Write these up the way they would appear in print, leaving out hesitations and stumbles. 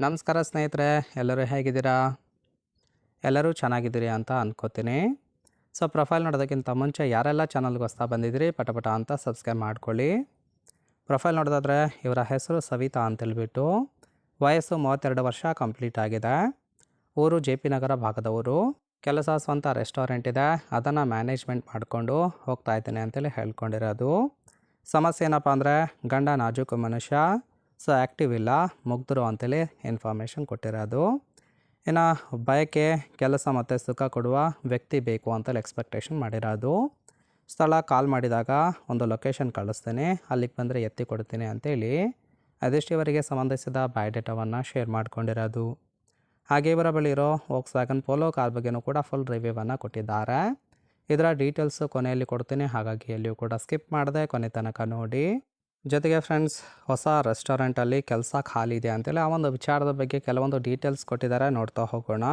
ನಮಸ್ಕಾರ ಸ್ನೇಹಿತರೆ, ಎಲ್ಲರೂ ಹೇಗಿದ್ದೀರಾ? ಎಲ್ಲರೂ ಚೆನ್ನಾಗಿದ್ದೀರಿ ಅಂತ ಅಂದ್ಕೋತೀನಿ. ಪ್ರೊಫೈಲ್ ನೋಡೋದಕ್ಕಿಂತ ಮುಂಚೆ ಯಾರೆಲ್ಲ ಚಾನಲ್ಗೆ ಹೊಸ್ತಾ ಬಂದಿದ್ದೀರಿ ಪಟ ಅಂತ ಸಬ್ಸ್ಕ್ರೈಬ್ ಮಾಡ್ಕೊಳ್ಳಿ. ಪ್ರೊಫೈಲ್ ನೋಡೋದಾದರೆ ಇವರ ಹೆಸರು ಸವಿತಾ ಅಂತೇಳ್ಬಿಟ್ಟು, ವಯಸ್ಸು 32 ವರ್ಷ ಕಂಪ್ಲೀಟ್ ಆಗಿದೆ. ಊರು JP ನಗರ ಭಾಗದವರು. ಕೆಲಸ ಸ್ವಂತ ರೆಸ್ಟೋರೆಂಟ್ ಇದೆ, ಅದನ್ನು ಮ್ಯಾನೇಜ್ಮೆಂಟ್ ಮಾಡಿಕೊಂಡು ಹೋಗ್ತಾ ಇದ್ದೀನಿ ಅಂತೇಳಿ ಹೇಳ್ಕೊಂಡಿರೋದು. ಸಮಸ್ಯೆ ಏನಪ್ಪ ಅಂದರೆ ಗಂಡ ನಾಜೂಕು ಮನುಷ್ಯ, ಆ್ಯಕ್ಟಿವ್ ಇಲ್ಲ, ಮುಗ್ಧರು ಅಂತೇಳಿ ಇನ್ಫಾರ್ಮೇಷನ್ ಕೊಟ್ಟಿರೋದು. ಇನ್ನು ಬಯಕೆ ಕೆಲಸ ಮತ್ತು ಸುಖ ಕೊಡುವ ವ್ಯಕ್ತಿ ಬೇಕು ಅಂತೇಳಿ ಎಕ್ಸ್ಪೆಕ್ಟೇಷನ್ ಮಾಡಿರೋದು. ಸ್ಥಳ ಕಾಲ್ ಮಾಡಿದಾಗ ಒಂದು ಲೊಕೇಶನ್ ಕಳಿಸ್ತೀನಿ, ಅಲ್ಲಿಗೆ ಬಂದರೆ ಎತ್ತಿ ಕೊಡ್ತೀನಿ ಅಂತೇಳಿ ಅದೆಷ್ಟು ಇವರಿಗೆ ಸಂಬಂಧಿಸಿದ ಬಯೋಡೇಟಾವನ್ನು ಶೇರ್ ಮಾಡ್ಕೊಂಡಿರೋದು. ಹಾಗೆ ಇವರ ಬಳಿ ಇರೋ ವೋಕ್ಸ್ವ್ಯಾಗನ್ ಪೋಲೋ ಕಾರ್ ಬಗ್ಗೆಯೂ ಕೂಡ ಫುಲ್ ರಿವ್ಯೂವನ್ನು ಕೊಟ್ಟಿದ್ದಾರೆ. ಇದರ ಡೀಟೇಲ್ಸು ಕೊನೆಯಲ್ಲಿ ಕೊಡ್ತೀನಿ, ಹಾಗಾಗಿ ಎಲ್ಲಿಯೂ ಕೂಡ ಸ್ಕಿಪ್ ಮಾಡದೆ ಕೊನೆ ತನಕ ನೋಡಿ. ಜೊತೆಗೆ ಫ್ರೆಂಡ್ಸ್, ಹೊಸ ರೆಸ್ಟೋರೆಂಟಲ್ಲಿ ಕೆಲಸ ಖಾಲಿ ಇದೆ ಅಂತೇಳಿ ಆ ಒಂದು ವಿಚಾರದ ಬಗ್ಗೆ ಕೆಲವೊಂದು ಡೀಟೇಲ್ಸ್ ಕೊಟ್ಟಿದ್ದಾರೆ, ನೋಡ್ತಾ ಹೋಗೋಣ.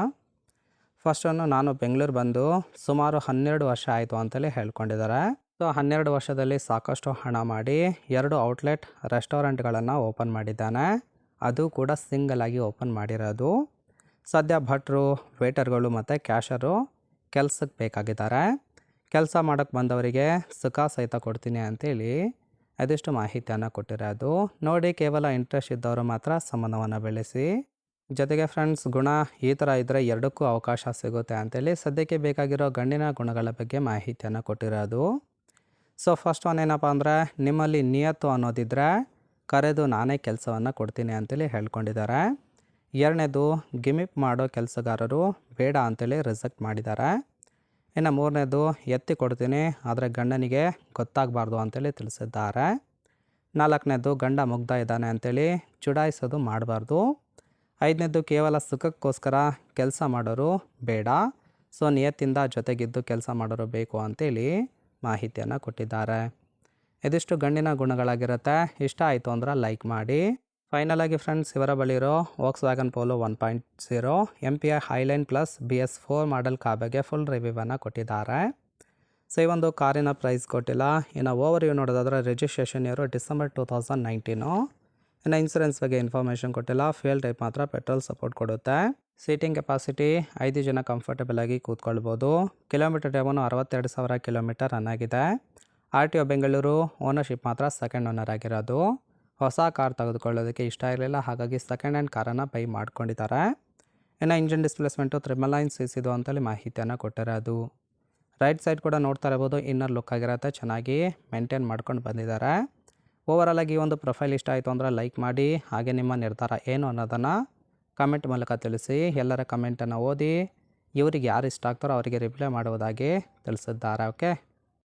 ಫಸ್ಟನ್ನು ನಾನು ಬೆಂಗಳೂರು ಬಂದು ಸುಮಾರು 12 ವರ್ಷ ಆಯಿತು ಅಂತೇಳಿ ಹೇಳ್ಕೊಂಡಿದ್ದಾರೆ. 12 ವರ್ಷದಲ್ಲಿ ಸಾಕಷ್ಟು ಹಣ ಮಾಡಿ 2 ಔಟ್ಲೆಟ್ ರೆಸ್ಟೋರೆಂಟ್ಗಳನ್ನು ಓಪನ್ ಮಾಡಿದ್ದಾನೆ, ಅದು ಕೂಡ ಸಿಂಗಲ್ ಆಗಿ ಓಪನ್ ಮಾಡಿರೋದು. ಸದ್ಯ ಭಟ್ರು, ವೇಟರ್ಗಳು ಮತ್ತು ಕ್ಯಾಶರು ಕೆಲಸಕ್ಕೆ ಬೇಕಾಗಿದ್ದಾರೆ. ಕೆಲಸ ಮಾಡೋಕ್ಕೆ ಬಂದವರಿಗೆ ಸುಖ ಸಹಿತ ಕೊಡ್ತೀನಿ ಅಂತೇಳಿ ಅದೆಷ್ಟು ಮಾಹಿತಿಯನ್ನು ಕೊಟ್ಟಿರೋದು. ನೋಡಿ, ಕೇವಲ ಇಂಟ್ರೆಸ್ಟ್ ಇದ್ದವರು ಮಾತ್ರ ಸಂಬಂಧವನ್ನು ಬೆಳೆಸಿ. ಜೊತೆಗೆ ಫ್ರೆಂಡ್ಸ್, ಗುಣ ಈ ಥರ ಇದ್ದರೆ ಎರಡಕ್ಕೂ ಅವಕಾಶ ಸಿಗುತ್ತೆ ಅಂತೇಳಿ ಸದ್ಯಕ್ಕೆ ಬೇಕಾಗಿರೋ ಗಂಡಿನ ಗುಣಗಳ ಬಗ್ಗೆ ಮಾಹಿತಿಯನ್ನು ಕೊಟ್ಟಿರೋದು. ಫಸ್ಟ್ ಒನ್ ಏನಪ್ಪ ಅಂದರೆ, ನಿಮ್ಮಲ್ಲಿ ನಿಯತ್ತು ಅನ್ನೋದಿದ್ದರೆ ಕರೆದು ನಾನೇ ಕೆಲಸವನ್ನು ಕೊಡ್ತೀನಿ ಅಂತೇಳಿ ಹೇಳ್ಕೊಂಡಿದ್ದಾರೆ. ಎರಡನೇದು, ಗಿಮಿಪ್ ಮಾಡೋ ಕೆಲಸಗಾರರು ಬೇಡ ಅಂತೇಳಿ ರಿಜೆಕ್ಟ್ ಮಾಡಿದ್ದಾರೆ. ಇನ್ನು ಮೂರನೇದು, ಎತ್ತಿ ಕೊಡ್ತೀನಿ ಆದರೆ ಗಂಡನಿಗೆ ಗೊತ್ತಾಗಬಾರ್ದು ಅಂತೇಳಿ ತಿಳಿಸಿದ್ದಾರೆ. ನಾಲ್ಕನೇದು, ಗಂಡ ಮುಗ್ಧ ಇದ್ದಾನೆ ಅಂತೇಳಿ ಚುಡಾಯಿಸೋದು ಮಾಡಬಾರ್ದು. ಐದನೇದು, ಕೇವಲ ಸುಖಕ್ಕೋಸ್ಕರ ಕೆಲಸ ಮಾಡೋರು ಬೇಡ, ನಿಯತ್ತಿಂದ ಜೊತೆಗಿದ್ದು ಕೆಲಸ ಮಾಡೋರು ಬೇಕು ಅಂತೇಳಿ ಮಾಹಿತಿಯನ್ನು ಕೊಟ್ಟಿದ್ದಾರೆ. ಇದಿಷ್ಟು ಗಂಡಿನ ಗುಣಗಳಾಗಿರುತ್ತೆ. ಇಷ್ಟ ಆಯಿತು ಅಂದ್ರೆ ಲೈಕ್ ಮಾಡಿ. ಫೈನಲ್ ಆಗಿ ಫ್ರೆಂಡ್ಸ್, ಇವರ ಬಳಿ ಇರೋ Volkswagen polo 1.0 MPI Highline plus BS4 model car ಬಗ್ಗೆ ಫುಲ್ ರಿವ್ಯೂವನ್ನು ಕೊಟ್ಟಿದ್ದಾರೆ. ಈ ಒಂದು ಕಾರಿನ ಪ್ರೈಸ್ ಕೊಟ್ಟಿಲ್ಲ. ಇನ್ನು ಓವರ್ ವ್ಯೂ ನೋಡೋದಾದ್ರೆ ರಿಜಿಸ್ಟ್ರೇಷನ್ ಇಯರು ಡಿಸೆಂಬರ್ 2019. ಇನ್ನು ಇನ್ಸೂರೆನ್ಸ್ ಬಗ್ಗೆ ಇನ್ಫಾರ್ಮೇಷನ್ ಕೊಟ್ಟಿಲ್ಲ. ಫ್ಯೂಯಲ್ ಟೈಪ್ ಮಾತ್ರ ಪೆಟ್ರೋಲ್ ಸಪೋರ್ಟ್ ಕೊಡುತ್ತೆ. ಸೀಟಿಂಗ್ ಕೆಪಾಸಿಟಿ 5 ಜನ ಕಂಫರ್ಟಬಲ್ ಆಗಿ ಕೂತ್ಕೊಳ್ಬೋದು. ಕಿಲೋಮೀಟರ್ ಟೈಮನ್ನು 62,000 ಕಿಲೋಮೀಟರ್ ರನ್ ಆಗಿದೆ. RTO ಬೆಂಗಳೂರು. ಓನರ್ಶಿಪ್ ಮಾತ್ರ ಸೆಕೆಂಡ್ ಓನರ್ ಆಗಿರೋದು. ಹೊಸ ಕಾರ್ ತೆಗೆದುಕೊಳ್ಳೋದಕ್ಕೆ ಇಷ್ಟ ಇರಲಿಲ್ಲ, ಹಾಗಾಗಿ ಸೆಕೆಂಡ್ ಹ್ಯಾಂಡ್ ಕಾರನ್ನು ಬೈ ಮಾಡ್ಕೊಂಡಿದ್ದಾರೆ. ಇನ್ನು ಇಂಜಿನ್ ಡಿಸ್ಪ್ಲೇಸ್ಮೆಂಟು 999 cc ಅಂತೇಳಿ ಮಾಹಿತಿಯನ್ನು ಕೊಟ್ಟಿರೋದು. ರೈಟ್ ಸೈಡ್ ಕೂಡ ನೋಡ್ತಾ ಇರ್ಬೋದು, ಇನ್ನರ್ ಲುಕ್ ಆಗಿರುತ್ತೆ, ಚೆನ್ನಾಗಿ ಮೇಂಟೈನ್ ಮಾಡ್ಕೊಂಡು ಬಂದಿದ್ದಾರೆ. ಓವರಾಲ್ ಆಗಿ ಈ ಒಂದು ಪ್ರೊಫೈಲ್ ಇಷ್ಟ ಆಯಿತು ಅಂದರೆ ಲೈಕ್ ಮಾಡಿ. ಹಾಗೆ ನಿಮ್ಮ ನಿರ್ಧಾರ ಏನು ಅನ್ನೋದನ್ನು ಕಮೆಂಟ್ ಮೂಲಕ ತಿಳಿಸಿ. ಎಲ್ಲರ ಕಮೆಂಟನ್ನು ಓದಿ ಇವರಿಗೆ ಯಾರು ಇಷ್ಟ ಆಗ್ತಾರೋ ಅವರಿಗೆ ರಿಪ್ಲೈ ಮಾಡುವುದಾಗಿ ತಿಳಿಸಿದ್ದಾರೆ. ಓಕೆ.